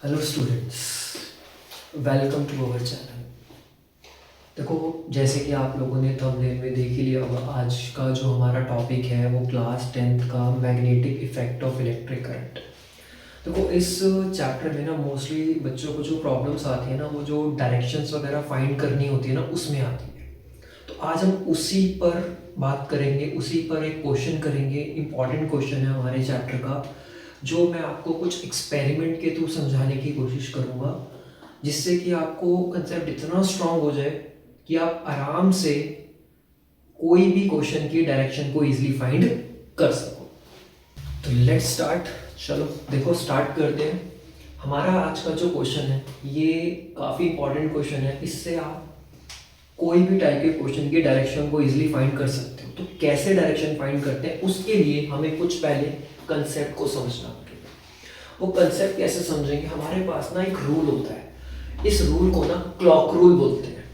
Hello students, welcome to our channel. देखो, जैसे कि आप लोगों ने थंबनेल में देख ही लिया होगा, आज का जो हमारा टॉपिक है वो क्लास 10th का magnetic effect of electric current. देखो, इस चैप्टर में ना मोस्टली बच्चों को जो प्रॉब्लम्स आती है ना, वो जो डायरेक्शंस वगैरह फाइंड करनी होती है ना, उसमें आती है। तो आज हम उसी पर बात करेंगे, उसी पर एक क्वेश्चन करेंगे। इम्पॉर्टेंट क्वेश्चन है हमारे चैप्टर का, जो मैं आपको कुछ एक्सपेरिमेंट के थ्रू समझाने की कोशिश करूँगा, जिससे कि आपको कंसेप्ट इतना स्ट्रांग हो जाए कि आप आराम से कोई भी क्वेश्चन की डायरेक्शन को इजीली फाइंड कर सको। तो लेट्स स्टार्ट। चलो देखो, स्टार्ट करते हैं। हमारा आज का जो क्वेश्चन है ये काफ़ी इंपॉर्टेंट क्वेश्चन है। इससे आप कोई भी टाइप के क्वेश्चन की डायरेक्शन को इजीली फाइंड कर सकते हो। तो कैसे डायरेक्शन फाइंड करते हैं, उसके लिए हमें कुछ पहले कंसेप्ट को समझना पड़ेगा। वो कंसेप्ट कैसे समझेंगे? हमारे पास ना एक रूल होता है, इस रूल को ना क्लॉक रूल बोलते हैं।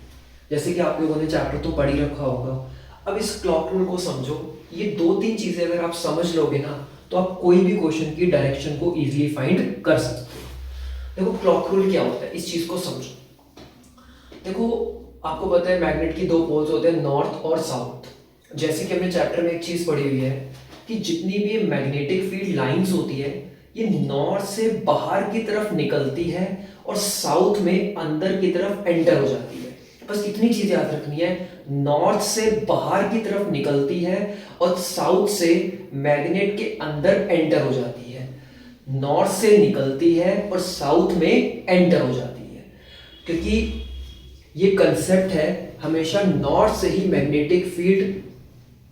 जैसे कि आप लोगों ने चैप्टर तो पढ़ ही रखा होगा। अब इस क्लॉक रूल को समझो। ये दो तीन चीजें अगर आप समझ लोगे ना, तो आप कोई भी क्वेश्चन की डायरेक्शन को इजीली फाइंड कर सकते हो। देखो, क्लॉक रूल क्या होता है, इस चीज को समझो। देखो, आपको पता है मैग्नेट की दो पोल्स होते हैं, नॉर्थ और साउथ। जैसे कि हमने चैप्टर में एक चीज पढ़ी हुई है कि जितनी भी मैग्नेटिक फील्ड लाइंस होती है, ये नॉर्थ से बाहर की तरफ निकलती है और साउथ में अंदर की तरफ एंटर हो जाती है। बस इतनी चीज याद रखनी है, नॉर्थ से बाहर की तरफ निकलती है और साउथ से मैग्नेट के अंदर एंटर हो जाती है। नॉर्थ से निकलती है और साउथ में एंटर हो जाती है, क्योंकि ये कंसेप्ट है हमेशा नॉर्थ से ही मैग्नेटिक फील्ड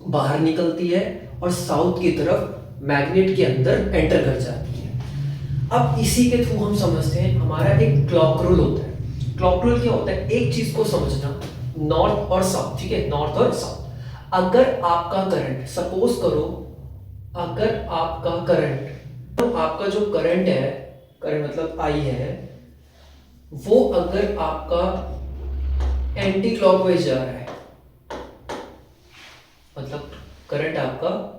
बाहर निकलती है और साउथ की तरफ मैग्नेट के अंदर एंटर कर जाती है। अब इसी के थ्रू हम समझते हैं, हमारा एक क्लॉक रूल होता है। क्लॉक रूल क्या होता है? एक चीज को समझना, नॉर्थ और साउथ, ठीक है, नॉर्थ और साउथ। अगर आपका करंट, सपोज करो, अगर आपका करंट, तो आपका जो करंट है, करंट मतलब आई है, वो अगर आपका एंटी क्लॉकवाइज जा रहा है, मतलब करंट आपका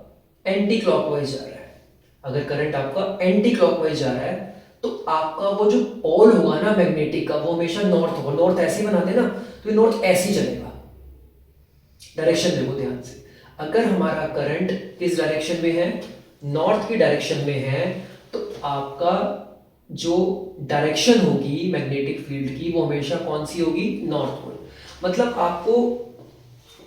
एंटी क्लॉकवाइज जा रहा है, अगर करंट आपका एंटी क्लॉकवाइज जा रहा है, तो आपका वो जो पोल होगा ना मैग्नेटिक का, वो हमेशा नॉर्थ होगा। नॉर्थ ऐसे ही बनाते ना, तो ये नॉर्थ ऐसे ही चलेगा। डायरेक्शन देखो ध्यान से, अगर हमारा करंट किस डायरेक्शन में है, नॉर्थ की डायरेक्शन में है, तो आपका जो डायरेक्शन होगी मैग्नेटिक फील्ड की, वो हमेशा कौन सी होगी? North pole. मतलब आपको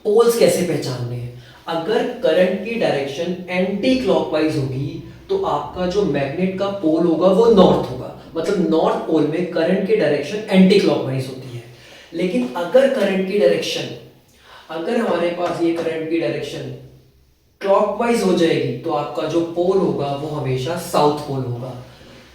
पोल्स कैसे पहचानने हैं? अगर करंट की डायरेक्शन एंटी क्लॉकवाइज होगी, तो आपका जो मैग्नेट का पोल होगा वो नॉर्थ होगा। मतलब नॉर्थ पोल में करंट की डायरेक्शन एंटी क्लॉकवाइज होती है। लेकिन अगर करंट की डायरेक्शन, अगर हमारे पास ये करंट की डायरेक्शन क्लॉकवाइज हो जाएगी, तो आपका जो पोल होगा वो हमेशा साउथ पोल होगा।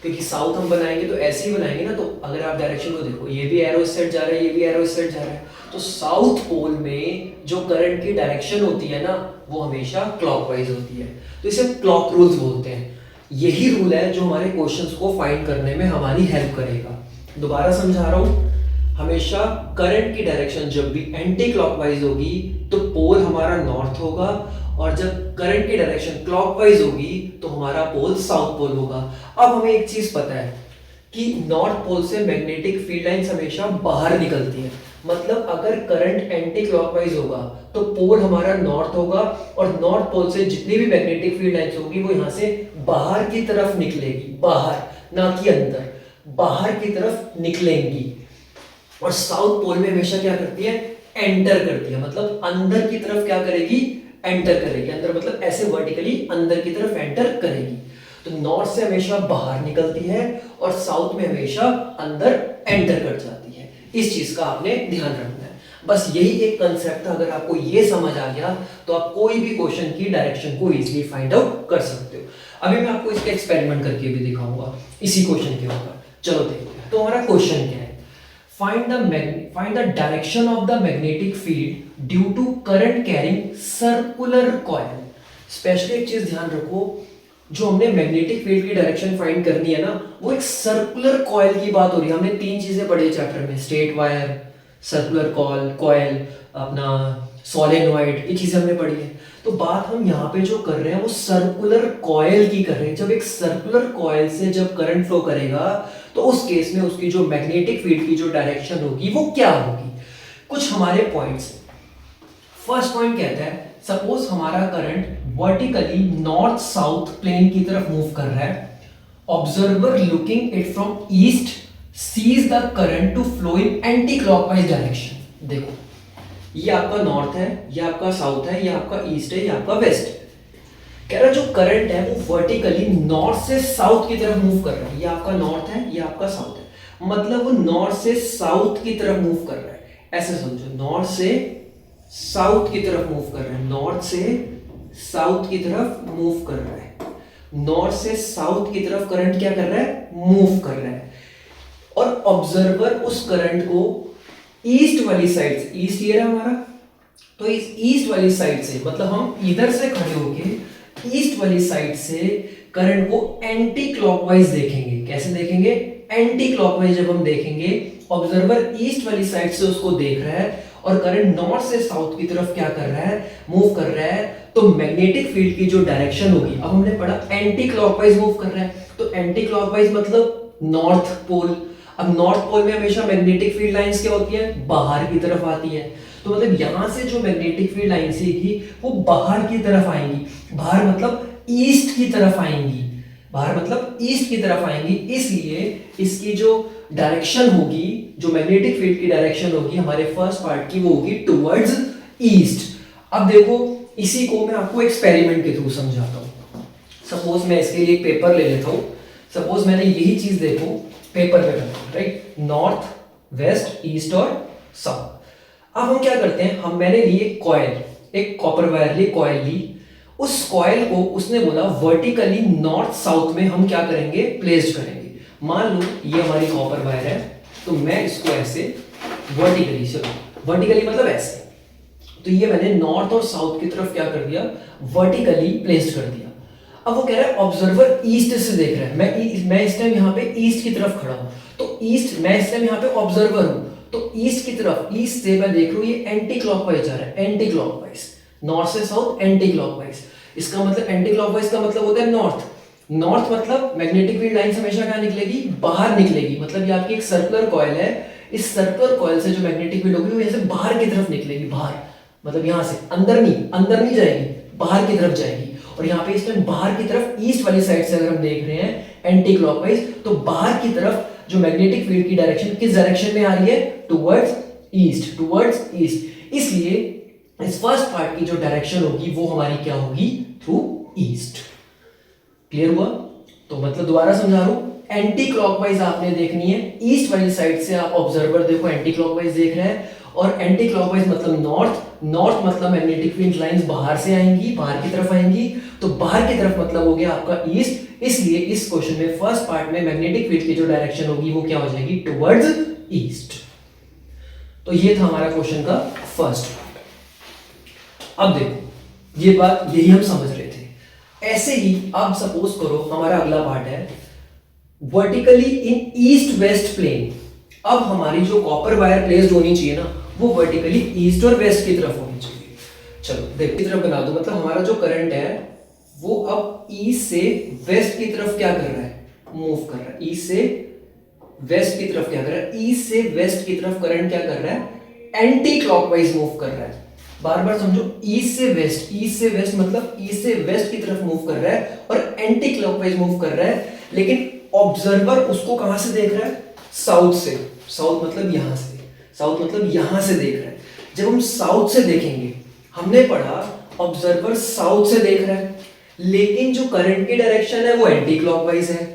क्योंकि साउथ हम बनाएंगे तो ऐसे ही बनाएंगे ना, तो अगर आप डायरेक्शन को देखो, ये भी एरो इस साइड जा रहा है, ये भी एरो इस साइड जा रहा है, तो साउथ पोल में जो करंट की डायरेक्शन होती है ना, वो हमेशा क्लॉकवाइज होती है। तो इसे क्लॉक रूल्स बोलते हैं। यही रूल है जो हमारे क्वेश्चंस को फाइंड करने में हमारी हेल्प करेगा। दोबारा समझा रहा हूं, हमेशा करंट की डायरेक्शन जब भी एंटी क्लॉकवाइज होगी, तो पोल हमारा नॉर्थ होगा, और जब करंट की डायरेक्शन क्लॉकवाइज होगी, तो हमारा पोल साउथ पोल होगा। अब हमें एक चीज पता है कि नॉर्थ पोल से मैग्नेटिक फील्ड लाइंस हमेशा बाहर निकलती है। मतलब अगर करंट एंटी क्लॉकवाइज होगा, तो पोल हमारा नॉर्थ होगा, और नॉर्थ पोल से जितनी भी मैग्नेटिक फील्ड लाइंस होगी, वो यहां से बाहर की तरफ निकलेगी, बाहर, ना कि अंदर, बाहर की तरफ निकलेंगी। और साउथ पोल में हमेशा क्या करती है? एंटर करती है। मतलब अंदर की तरफ क्या करेगी? एंटर करेगी। अंदर मतलब ऐसे वर्टिकली अंदर की तरफ एंटर करेगी। तो नॉर्थ से हमेशा बाहर निकलती है और साउथ में हमेशा अंदर एंटर कर जाती है। इस चीज का आपने ध्यान रखना है। बस यही एक कंसेप्ट था। अगर आपको ये समझ आ गया, तो आप कोई भी क्वेश्चन की डायरेक्शन को इजीली फाइंड आउट कर सकते हो। अभी मैं आपको इसका एक्सपेरिमेंट करके भी दिखाऊंगा इसी क्वेश्चन के ऊपर। चलो देखते हैं। तो हमारा क्वेश्चन क्या है? Find the direction of the magnetic field due to current carrying circular coil. Specially एक चीज ध्यान रखो, जो हमने मैग्नेटिक फील्ड की डायरेक्शन फाइंड करनी है ना, वो एक सर्कुलर कॉइल की बात हो रही है। हमने तीन चीजें पढ़ी चैप्टर में, स्ट्रेट वायर, सर्कुलर कॉइल, अपना सोलेनॉइड, ये चीजें हमने पढ़ी है। तो बात हम यहाँ पे जो कर रहे हैं वो सर्कुलर कॉइल की कर रहे हैं। जब एक सर्कुलर कॉइल से जब करंट फ्लो करेगा, तो उस केस में उसकी जो मैग्नेटिक फील्ड की जो डायरेक्शन होगी वो क्या होगी। कुछ हमारे पॉइंट्स। फर्स्ट पॉइंट कहता है सपोज हमारा current vertically north south plane की तरफ मूव कर रहा है। Observer looking it from east sees the current to flow in anti clockwise direction. देखो ये आपका नॉर्थ है, ये आपका साउथ है, ये आपका ईस्ट है, ये आपका वेस्ट है। कह रहा है जो करंट है वो वर्टिकली नॉर्थ से साउथ की तरफ मूव कर रहा है। ये आपका नॉर्थ है, ये आपका साउथ है, मतलब वो नॉर्थ से साउथ की तरफ मूव कर रहा है। ऐसे समझो, नॉर्थ से साउथ की तरफ मूव कर रहा है, नॉर्थ से साउथ की तरफ मूव कर रहा है, नॉर्थ से साउथ की तरफ करंट क्या कर रहा है, मूव कर रहा है। और ऑब्जर्वर उस करंट को ईस्ट वाली साइड से, ईस्ट ये रहा हमारा, तो इस ईस्ट वाली साइड से, मतलब हम इधर से खड़े होके ईस्ट वाली साइड से करंट को एंटी क्लॉकवाइज देखेंगे। कैसे देखेंगे, एंटी क्लॉकवाइज जब हम देखेंगे, ऑब्जर्वर ईस्ट वाली साइड से उसको देख रहा है और करंट नॉर्थ से साउथ की तरफ क्या कर रहा है, मूव कर रहा है, तो मैग्नेटिक फील्ड की जो डायरेक्शन होगी, अब हमने पढ़ा एंटी क्लॉकवाइज मूव कर रहा है, तो एंटी क्लॉकवाइज मतलब नॉर्थ पोल। अब नॉर्थ पोल में हमेशा मैग्नेटिक फील्ड लाइंस क्या होती है, बाहर की तरफ आती है, तो मतलब यहां से जो मैग्नेटिक फील्ड लाइंस थी वो बाहर की तरफ आएंगी। बाहर मतलब ईस्ट की तरफ आएंगी, बाहर मतलब ईस्ट की तरफ आएंगी, इसलिए इसकी जो डायरेक्शन होगी, जो मैग्नेटिक फील्ड की डायरेक्शन होगी हमारे फर्स्ट पार्ट की, वो होगी टुवर्ड्स ईस्ट। अब देखो इसी को मैं आपको एक्सपेरिमेंट के थ्रू समझाता हूँ। सपोज मैं इसके लिए एक पेपर ले लेता हूँ, सपोज मैंने यही चीज देखो पेपर पे करता हूँ, राइट, नॉर्थ वेस्ट ईस्ट और साउथ। अब हम क्या करते हैं, मैंने ली एक कॉइल, एक कॉपर वायर ली, कॉइल ली, उस कॉइल को उसने बोला वर्टिकली नॉर्थ साउथ में हम क्या करेंगे, प्लेस्ड करेंगे। मान लो ये हमारी कॉपर वायर है, तो मैं इसको ऐसे वर्टिकली, चलो वर्टिकली मतलब ऐसे, तो ये मैंने नॉर्थ और साउथ की तरफ क्या कर दिया, वर्टिकली प्लेस्ड कर दिया। अब वो कह रहा है ऑब्जर्वर ईस्ट से देख रहा है, मैं इस टाइम यहाँ पे ईस्ट की तरफ खड़ा हूँ, तो ईस्ट, मैं इस टाइम यहाँ पे ऑब्जर्वर हूँ, तो ईस्ट की तरफ, ईस्ट से मैं देख रहा हूँ ये एंटी क्लॉकवाइज जा रहा है, एंटी क्लॉकवाइज, नॉर्थ से साउथ एंटी क्लॉकवाइज। इसका मतलब एंटी क्लॉकवाइज का मतलब होता है नॉर्थ। नॉर्थ मतलब मैग्नेटिक फील्ड लाइंस हमेशा कहाँ निकलेगी, बाहर निकलेगी, मतलब ये आपकी एक सर्कुलर कॉइल है, इस सर्कुलर कॉइल से जो मैग्नेटिक फील्ड होगी वो यहाँ से बाहर की तरफ निकलेगी, बाहर मतलब यहाँ से, अंदर नहीं जाएगी, बाहर की तरफ जाएगी। और यहाँ पे इस टाइम बाहर की तरफ ईस्ट वाली साइड से अगर हम देख रहे हैं एंटी क्लॉकवाइज, तो बाहर की तरफ जो मैग्नेटिक फील्ड की डायरेक्शन किस डायरेक्शन में आ रही है, टुवर्ड्स ईस्ट, टुवर्ड्स ईस्ट। इसलिए इस फर्स्ट पार्ट की जो डायरेक्शन होगी वो हमारी क्या होगी, थ्रू ईस्ट। क्लियर हुआ? तो मतलब दोबारा समझा रहा हूं, एंटी क्लॉकवाइज आपने देखनी है, ईस्ट वाली साइड से आप ऑब्जर्वर देखो एंटी क्लॉकवाइज देख रहे हैं, और एंटी क्लॉकवाइज मतलब नॉर्थ, नॉर्थ मतलब मैग्नेटिक फील्ड लाइंस बाहर से आएंगी, बाहर की तरफ आएंगी, तो बाहर की तरफ मतलब हो गया आपका ईस्ट। इसलिए इस क्वेश्चन में फर्स्ट पार्ट में मैग्नेटिक फील्ड की जो डायरेक्शन होगी वो क्या हो जाएगी, टुवर्ड्स ईस्ट। तो ये था हमारा क्वेश्चन का फर्स्ट पार्ट। अब देखो ये बात यही हम समझ रहे थे, ऐसे ही अब सपोज करो हमारा अगला पार्ट है vertically in east west plane. अब हमारी जो कॉपर वायर प्लेस्ड होनी चाहिए ना, वो वर्टिकली ईस्ट और वेस्ट की तरफ होनी चाहिए। चलो देखो की तरफ बना दो, मतलब हमारा जो करंट है वो अब ईस्ट से वेस्ट की तरफ क्या कर रहा है, मूव कर रहा है, ईस्ट से वेस्ट की तरफ क्या कर रहा है, ईस्ट से वेस्ट की तरफ करंट क्या कर रहा है, एंटी क्लॉकवाइज मूव कर रहा है। बार बार समझो, ईस्ट से वेस्ट, ईस्ट से वेस्ट मतलब ईस्ट से वेस्ट की तरफ मूव कर रहा है और एंटी क्लॉकवाइज मूव कर रहा है, लेकिन ऑब्जर्वर उसको कहां से देख रहा है, साउथ से। साउथ मतलब यहां से, साउथ मतलब यहां से देख रहा है। जब हम साउथ से देखेंगे, हमने पढ़ा ऑब्जर्वर साउथ से देख रहा है, लेकिन जो करंट की डायरेक्शन है वो एंटी क्लॉकवाइज है।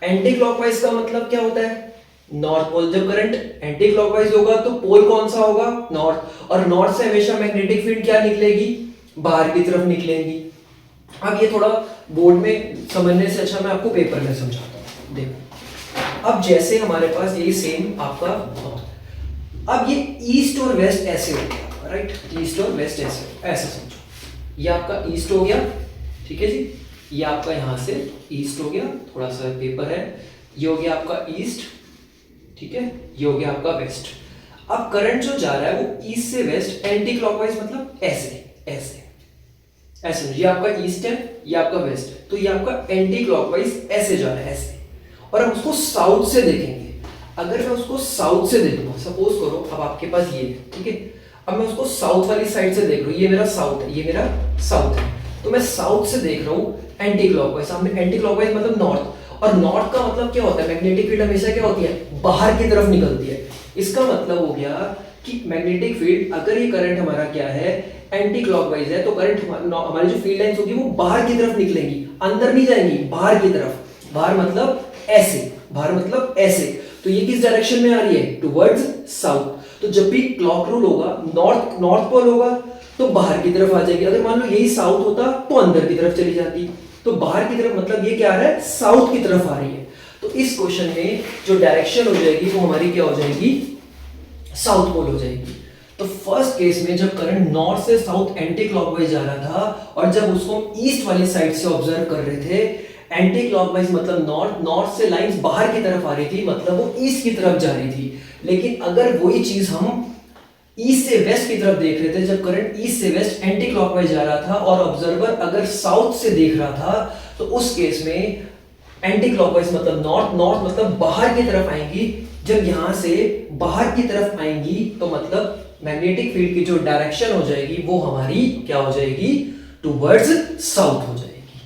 एंटी क्लॉकवाइज का मतलब क्या होता है, नॉर्थ पोल। जब करंट एंटी क्लॉकवाइज होगा तो पोल कौन सा होगा, नॉर्थ, और नॉर्थ से हमेशा मैग्नेटिक फील्ड क्या निकलेगी, बाहर की तरफ निकलेगी। अब ये थोड़ा बोर्ड में समझने से अच्छा मैं आपको पेपर में समझाता हूँ। देखो अब जैसे हमारे पास ये सेम आपका, अब ये ईस्ट और वेस्ट ऐसे हो गया, राइट, ईस्ट और वेस्ट ऐसे, ऐसे समझो, ये आपका ईस्ट हो गया, ठीक है जी, ये आपका यहां से ईस्ट हो गया, थोड़ा सा पेपर है, ये हो गया आपका ईस्ट, ठीक है, ये हो गया आपका वेस्ट। अब करंट जो जा रहा है वो ईस्ट से वेस्ट एंटी क्लॉकवाइज मतलब ऐसे ऐसे ऐसे, ये आपका ईस्ट है, ये आपका वेस्ट है, तो ये आपका एंटी क्लॉकवाइज ऐसे जा रहा है, ऐसे। और हम उसको साउथ से देखेंगे। अगर मैं उसको साउथ से देखूंगा, सपोज करो अब आपके पास ये है, ठीक है, अब मैं उसको साउथ वाली साइड से देख रहा हूँ, ये मेरा साउथ है, ये मेरा साउथ है, तो मैं साउथ से देख रहा हूँ एंटी क्लॉकवाइज। सामने एंटी क्लॉकवाइज मतलब नॉर्थ, और नॉर्थ का मतलब क्या होता है, मैग्नेटिक फील्ड हमेशा क्या होती है, बाहर की तरफ निकलती है। इसका मतलब हो गया कि मैग्नेटिक फील्ड, अगर ये करंट हमारा क्या है, एंटी क्लॉकवाइज है, तो करंट हमारी जो फील्ड लाइंस होगी वो बाहर की तरफ निकलेंगी, अंदर नहीं जाएंगी, बाहर की तरफ। बाहर मतलब ऐसे, बाहर मतलब ऐसे। तो ये किस डायरेक्शन में आ रही है, टुवर्ड्स साउथ। तो जब भी क्लॉक रूल होगा, नॉर्थ पोल होगा तो बाहर की तरफ आ जाएगी। अगर मान लो यही साउथ होता तो अंदर की तरफ चली जाती। तो बाहर की तरफ मतलब ये क्या आ रहा है, साउथ की तरफ आ रही है। तो इस क्वेश्चन में जो डायरेक्शन हो जाएगी वो हमारी क्या हो जाएगी, साउथ पोल हो जाएगी। तो फर्स्ट केस में जब करंट नॉर्थ से साउथ एंटी क्लॉकवाइज जा रहा था, और जब उसको ईस्ट वाली साइड से ऑब्जर्व कर रहे थे, एंटी क्लॉकवाइज मतलब नॉर्थ से लाइंस बाहर की तरफ आ रही थी, मतलब वो ईस्ट की तरफ जा रही थी। लेकिन अगर वही चीज हम ईस्ट से वेस्ट की तरफ देख रहे थे, जब करंट ईस्ट से वेस्ट एंटी क्लॉकवाइज जा रहा था और ऑब्जर्वर अगर साउथ से देख रहा था, तो उस केस में एंटी क्लॉकवाइज मतलब नॉर्थ मतलब बाहर की तरफ आएंगी। जब यहां से बाहर की तरफ आएंगी तो मतलब मैग्नेटिक फील्ड की जो डायरेक्शन हो जाएगी वो हमारी क्या हो जाएगी, टुवर्ड्स साउथ हो जाएगी।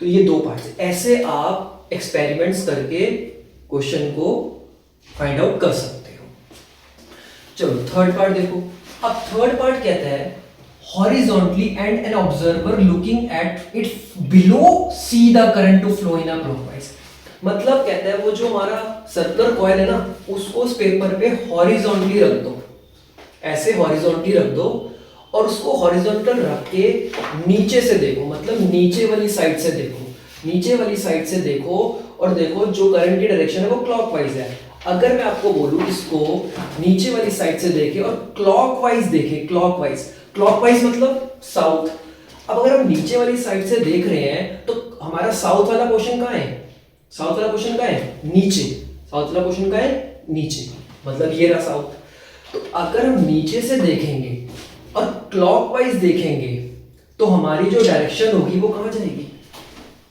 तो ये दो पार्ट है, ऐसे आप एक्सपेरिमेंट्स करके क्वेश्चन को फाइंड आउट कर सकते हो। चलो थर्ड पार्ट देखो। अब थर्ड पार्ट कहता है horizontally and an observer looking at it below see the current to flow in a clockwise। मतलब कहता है वो जो हमारा सर्कुलर कॉइल है ना, उसको उस पेपर पे हॉरिजॉन्टली रख दो, ऐसे हॉरिजॉन्टली रख दो, और उसको हॉरिजॉन्टल रख के नीचे से देखो, मतलब नीचे वाली साइड से देखो, नीचे वाली साइड से देखो, और देखो जो करंट की डायरेक्शन है वो क्लॉकवाइज है। अगर मैं आपको बोलूं इसको नीचे वाली साइड से देखे और क्लॉकवाइज देखे, क्लॉकवाइज मतलब साउथ। अब अगर हम नीचे वाली साइड से देख रहे हैं तो हमारा साउथ वाला पोर्शन कहाँ है, साउथ वाला पोर्शन कहाँ है, नीचे। साउथ वाला पोर्शन कहाँ है, नीचे, मतलब ये रहा साउथ। तो अगर हम नीचे से देखेंगे और क्लॉकवाइज देखेंगे तो हमारी जो डायरेक्शन होगी वो कहां जाएगी,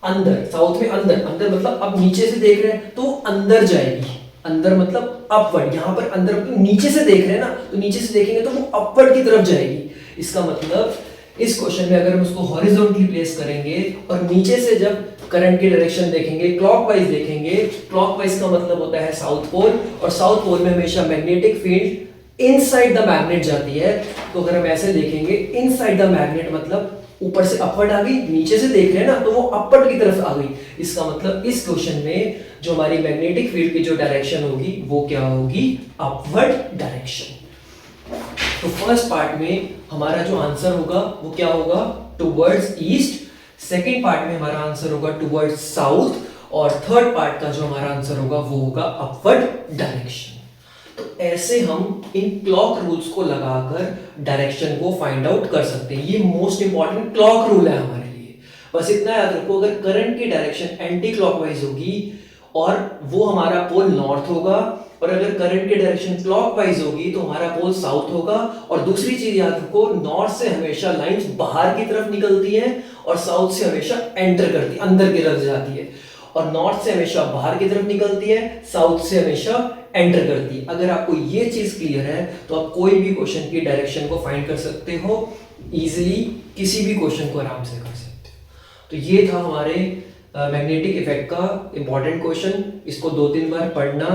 अंदर, साउथ में अंदर। अंदर मतलब अब नीचे से देख रहे हैं तो अंदर जाएगी, अंदर मतलब अपवर्ड। यहां पर अंदर मतलब नीचे से देख रहे हैं ना, तो नीचे से देखेंगे तो वो अपवर्ड की तरफ जाएगी। इसका मतलब इस क्वेश्चन में अगर हम उसको हॉरिजॉन्टली प्लेस करेंगे और नीचे से जब करंट की डायरेक्शन देखेंगे, क्लॉकवाइज देखेंगे, क्लॉकवाइज का मतलब होता है साउथ पोल, और साउथ पोल में हमेशा magnetic field inside the magnet जाती है। तो अगर हम ऐसे देखेंगे इनसाइड द मैग्नेट मतलब ऊपर से अपवर्ड आ गई, नीचे से देख रहे हैं ना तो वो अपवर्ड की तरफ आ गई। इसका मतलब इस क्वेश्चन में जो हमारी मैग्नेटिक फील्ड की जो डायरेक्शन होगी वो क्या होगी, अपवर्ड डायरेक्शन। तो फर्स्ट पार्ट में हमारा जो आंसर होगा वो क्या होगा, टुवर्ड्स ईस्ट। सेकेंड पार्ट में हमारा आंसर होगा टुवर्ड्स साउथ, और थर्ड पार्ट का जो हमारा आंसर होगा वो होगा अपवर्ड डायरेक्शन। तो ऐसे हम इन क्लॉक रूल्स को लगाकर डायरेक्शन को फाइंड आउट कर सकते हैं। ये मोस्ट इंपॉर्टेंट क्लॉक रूल है हमारे लिए। बस इतना याद रखो, अगर करंट की डायरेक्शन एंटी क्लॉकवाइज होगी और वो हमारा पोल नॉर्थ होगा, और अगर करंट की डायरेक्शन क्लॉकवाइज होगी तो हमारा पोल साउथ होगा। और दूसरी चीज याद रखो, नॉर्थ से हमेशा लाइंस बाहर की तरफ निकलती हैं और साउथ से हमेशा एंटर करती, अंदर की तरफ जाती है। और नॉर्थ से हमेशा बाहर की तरफ निकलती है, साउथ से हमेशा एंटर करती है। अगर आपको ये चीज क्लियर है तो आप कोई भी क्वेश्चन की डायरेक्शन को फाइंड कर सकते हो इजीली, किसी भी क्वेश्चन को आराम से कर सकते हो। तो ये था हमारे मैग्नेटिक इफेक्ट का इंपॉर्टेंट क्वेश्चन। इसको 2-3 बार पढ़ना,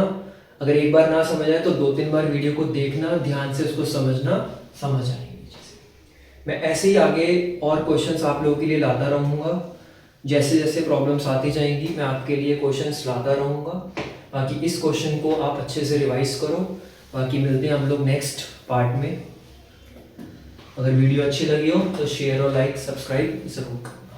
अगर एक बार ना समझ आए तो 2-3 बार वीडियो को देखना, ध्यान से उसको समझना, समझ आएंगे। मैं ऐसे ही आगे और क्वेश्चंस आप लोगों के लिए लाता रहूँगा। जैसे जैसे प्रॉब्लम्स आती जाएंगी मैं आपके लिए क्वेश्चंस लाता रहूँगा। बाकी इस क्वेश्चन को आप अच्छे से रिवाइज करो। बाकी मिलते हैं हम लोग नेक्स्ट पार्ट में। अगर वीडियो अच्छी लगी हो तो शेयर और लाइक सब्सक्राइब जरूर करो।